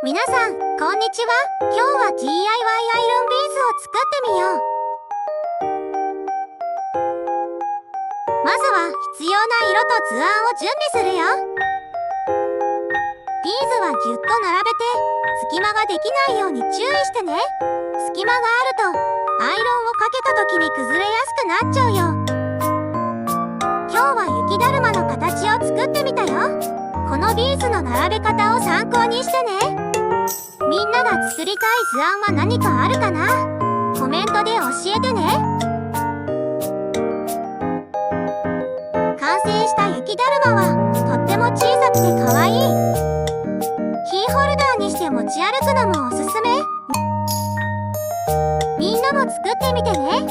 皆さん、こんにちは。今日は DIY アイロンビーズを作ってみよう。まずは必要な色と図案を準備するよ。ビーズはぎゅっと並べて、隙間ができないように注意してね。隙間があると、アイロンをかけた時に崩れやすくなっちゃうよ。今日は雪だるまの形を作ってみたよ。このビーズの並べ方を参考にしてね。みんなが作りたい図案は何かあるかな？コメントで教えてね。完成した雪だるまはとっても小さくてかわいい。キーホルダーにして持ち歩くのもおすすめ。みんなも作ってみてね。